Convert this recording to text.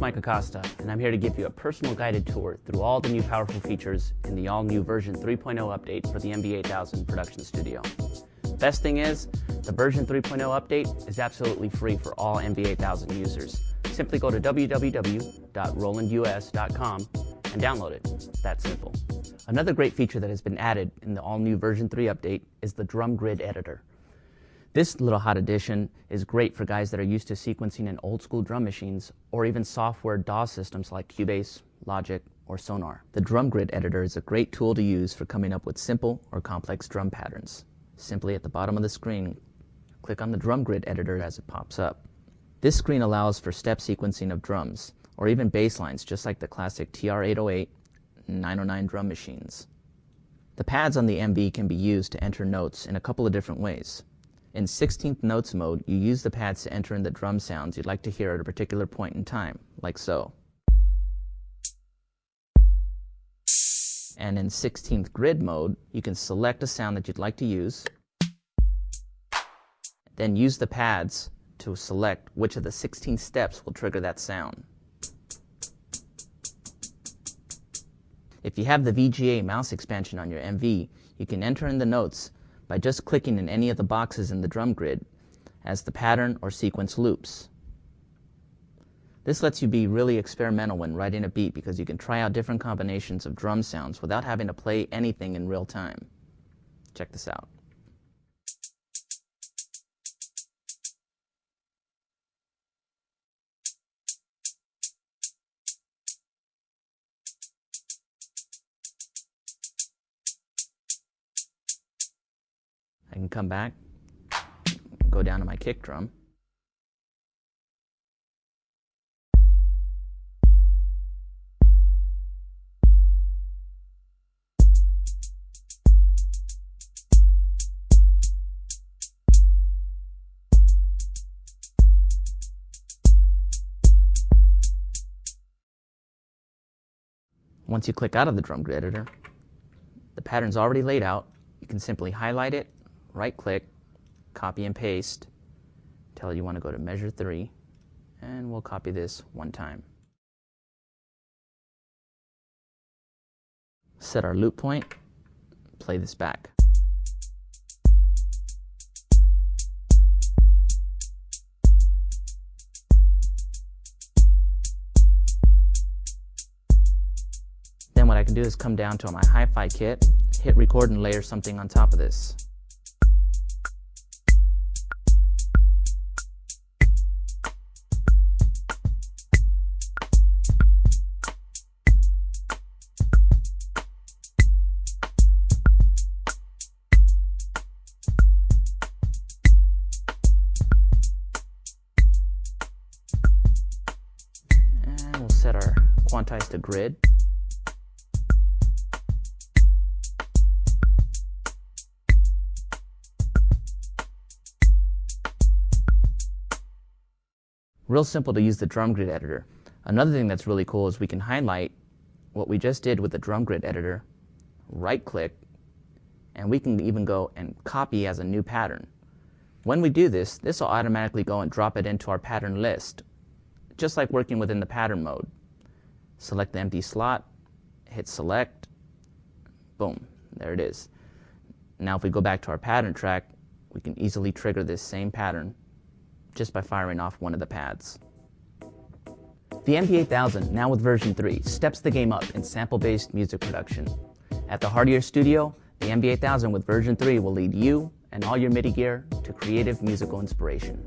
Mike Acosta, and I'm here to give you a personal guided tour through all the new powerful features in the all-new version 3.0 update for the MV-8000 production studio. Best thing is, the version 3.0 update is absolutely free for all MV-8000 users. Simply go to www.rolandus.com and download it. It's that simple. Another great feature that has been added in the all-new version 3 update is the drum grid editor. This little hot addition is great for guys that are used to sequencing in old-school drum machines or even software DAW systems like Cubase, Logic, or Sonar. The drum grid editor is a great tool to use for coming up with simple or complex drum patterns. Simply at the bottom of the screen, click on the drum grid editor as it pops up. This screen allows for step sequencing of drums, or even bass lines, just like the classic TR-808 and 909 drum machines. The pads on the MV can be used to enter notes in a couple of different ways. In 16th notes mode, you use the pads to enter in the drum sounds you'd like to hear at a particular point in time, like so. And in 16th grid mode, you can select a sound that you'd like to use, then use the pads to select which of the 16 steps will trigger that sound. If you have the VGA mouse expansion on your MV, you can enter in the notes by just clicking in any of the boxes in the drum grid as the pattern or sequence loops. This lets you be really experimental when writing a beat because you can try out different combinations of drum sounds without having to play anything in real time. Check this out. I can come back, go down to my kick drum, once you click out of the drum grid editor, the pattern's already laid out. You can simply highlight it, right-click, copy and paste, tell it you want to go to measure 3, and we'll copy this one time. Set our loop point, play this back. Then what I can do is come down to my hi-fi kit, hit record and layer something on top of this. And we'll set our quantize to grid. Real simple to use the drum grid editor. Another thing that's really cool is we can highlight what we just did with the drum grid editor, right click, and we can even go and copy as a new pattern. When we do this, this will automatically go and drop it into our pattern list, just like working within the pattern mode. Select the empty slot, hit select, boom, there it is. Now if we go back to our pattern track, we can easily trigger this same pattern just by firing off one of the pads. The MV-8000, now with version 3, steps the game up in sample-based music production. At the heart of your studio, the MV-8000 with version 3 will lead you and all your MIDI gear to creative musical inspiration.